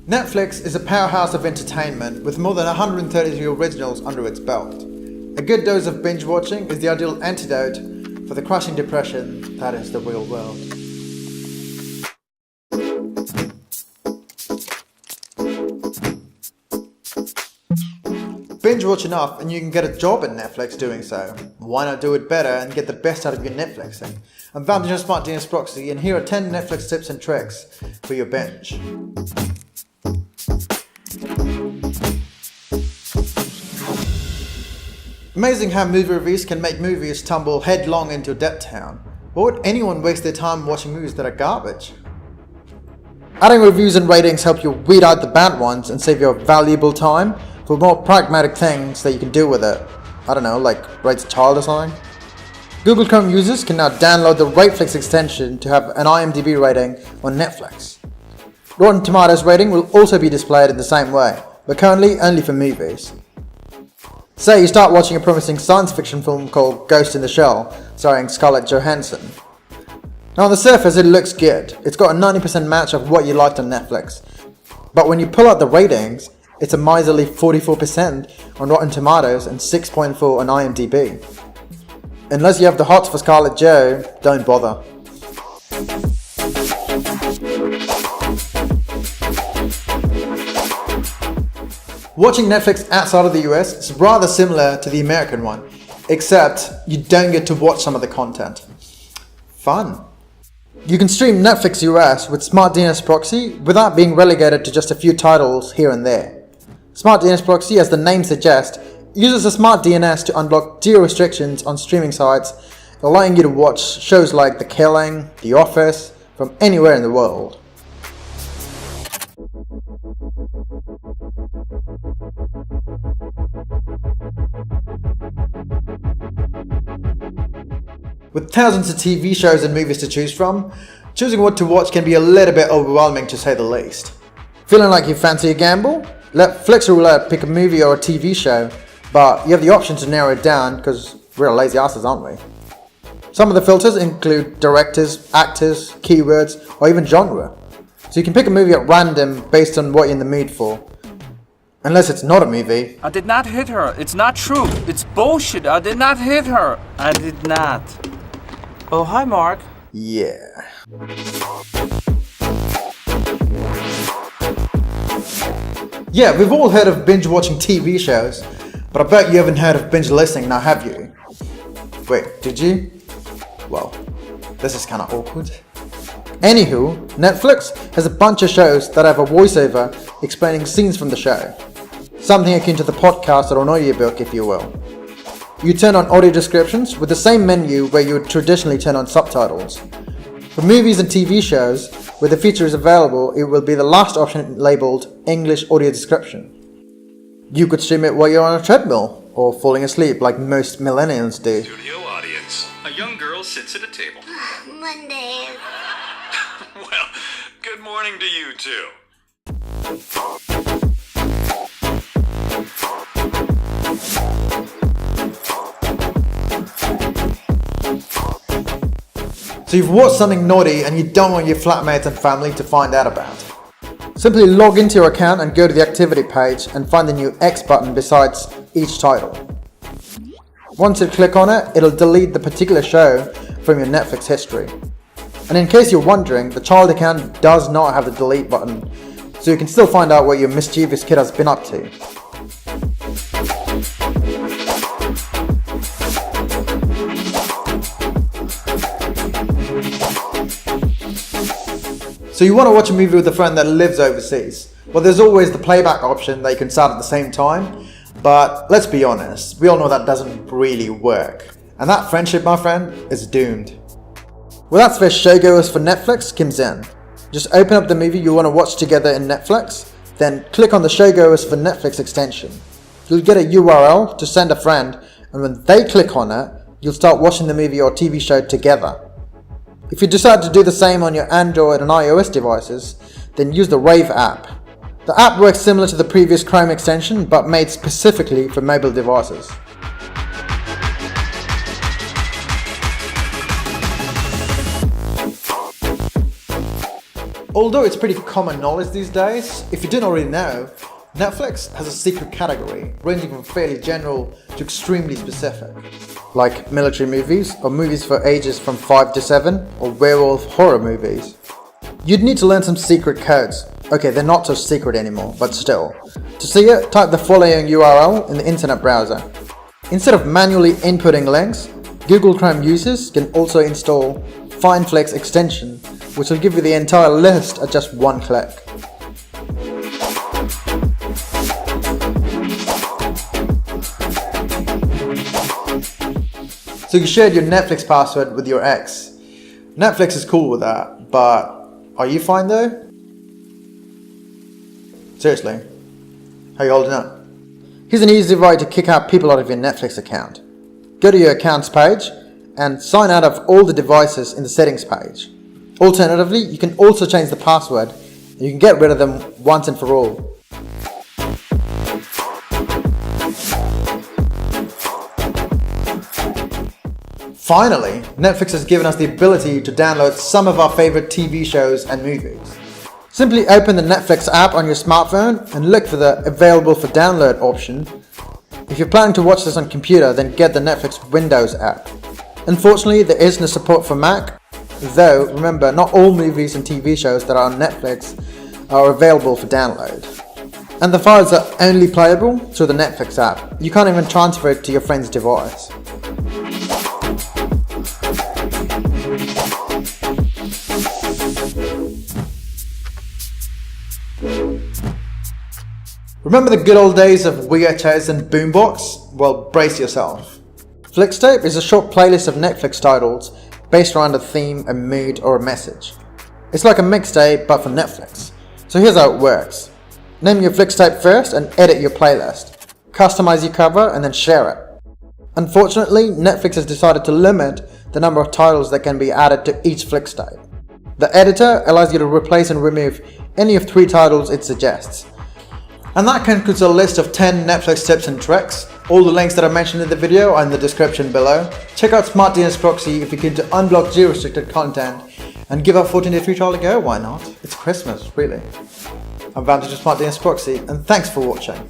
Netflix is a powerhouse of entertainment with more than 130 originals under its belt. A good dose of binge watching is the ideal antidote for the crushing depression that is the real world. Binge watch enough and you can get a job at Netflix doing so. Why not do it better and get the best out of your Netflixing? I'm found in your Smart DNS Proxy, and here are 10 Netflix tips and tricks for your binge. Amazing how movie reviews can make movies tumble headlong into debt town. Why would anyone waste their time watching movies that are garbage? Adding reviews and ratings help you weed out the bad ones and save your valuable time for more pragmatic things that you can do with it. I don't know, like rate a child or something. Google Chrome users can now download the Rateflix extension to have an IMDb rating on Netflix. Rotten Tomatoes rating will also be displayed in the same way, but currently only for movies. Say you start watching a promising science fiction film called Ghost in the Shell, starring Scarlett Johansson. Now on the surface it looks good, it's got a 90% match of what you liked on Netflix. But when you pull out the ratings, it's a miserly 44% on Rotten Tomatoes and 6.4 on IMDb. Unless you have the hots for Scarlett Jo, don't bother. Watching Netflix outside of the US is rather similar to the American one, except you don't get to watch some of the content. Fun. You can stream Netflix US with Smart DNS Proxy without being relegated to just a few titles here and there. Smart DNS Proxy, as the name suggests, uses a smart DNS to unblock geo-restrictions on streaming sites, allowing you to watch shows like The Killing, The Office, from anywhere in the world. With thousands of TV shows and movies to choose from, choosing what to watch can be a little bit overwhelming to say the least. Feeling like you fancy a gamble? Let Flixtape pick a movie or a TV show, but you have the option to narrow it down because we're lazy asses, aren't we? Some of the filters include directors, actors, keywords, or even genre. So you can pick a movie at random based on what you're in the mood for. Unless it's not a movie. I did not hit her. It's not true. It's bullshit. I did not hit her. I did not. Oh, hi, Mark. Yeah. Yeah, we've all heard of binge watching TV shows, but I bet you haven't heard of binge listening now, have you? Wait, did you? Well, this is kinda awkward. Anywho, Netflix has a bunch of shows that have a voiceover explaining scenes from the show. Something akin to the podcast or an audiobook, if you will. You turn on audio descriptions with the same menu where you would traditionally turn on subtitles. For movies and TV shows, where the feature is available, it will be the last option labelled English audio description. You could stream it while you're on a treadmill, or falling asleep like most millennials do. Studio audience. A young girl sits at a table. Monday. Well, good morning to you too. So you've watched something naughty and you don't want your flatmates and family to find out about. Simply log into your account and go to the activity page and find the new X button besides each title. Once you click on it, it'll delete the particular show from your Netflix history. And in case you're wondering, the child account does not have the delete button, so you can still find out what your mischievous kid has been up to. So you want to watch a movie with a friend that lives overseas? Well, there's always the playback option that you can start at the same time, but let's be honest, we all know that doesn't really work. And that friendship, my friend, is doomed. Well, that's where Showgoers for Netflix comes in. Just open up the movie you want to watch together in Netflix, then click on the Showgoers for Netflix extension. You'll get a URL to send a friend, and when they click on it, you'll start watching the movie or TV show together. If you decide to do the same on your Android and iOS devices, then use the Rave app. The app works similar to the previous Chrome extension, but made specifically for mobile devices. Although it's pretty common knowledge these days, if you didn't already know, Netflix has a secret category ranging from fairly general to extremely specific, like military movies or movies for ages from 5 to 7 or werewolf horror movies. You'd need to learn some secret codes. Okay, they're not so secret anymore, but still. To see it, type the following URL in the internet browser. Instead of manually inputting links, Google Chrome users can also install FindFlix extension, which will give you the entire list at just one click. So you shared your Netflix password with your ex. Netflix is cool with that, but are you fine though? Seriously, how are you holding up? Here's an easy way to kick out people out of your Netflix account. Go to your accounts page and sign out of all the devices in the settings page. Alternatively, you can also change the password and you can get rid of them once and for all. Finally, Netflix has given us the ability to download some of our favorite TV shows and movies. Simply open the Netflix app on your smartphone and look for the available for download option. If you're planning to watch this on computer, then get the Netflix Windows app. Unfortunately, there is no support for Mac, though remember, not all movies and TV shows that are on Netflix are available for download. And the files are only playable through the Netflix app. You can't even transfer it to your friend's device. Remember the good old days of VHS and boombox? Well, brace yourself. Flixtape is a short playlist of Netflix titles based around a theme, a mood, or a message. It's like a mixtape but for Netflix. So here's how it works. Name your Flixtape first and edit your playlist. Customize your cover and then share it. Unfortunately, Netflix has decided to limit the number of titles that can be added to each Flixtape. The editor allows you to replace and remove any of 3 titles it suggests. And that concludes a list of 10 Netflix tips and tricks. All the links that I mentioned in the video are in the description below. Check out Smart DNS Proxy if you're keen to unblock geo-restricted content and give our 14-day free trial a go, why not? It's Christmas, really. I'm Vantage of Smart DNS Proxy, and thanks for watching.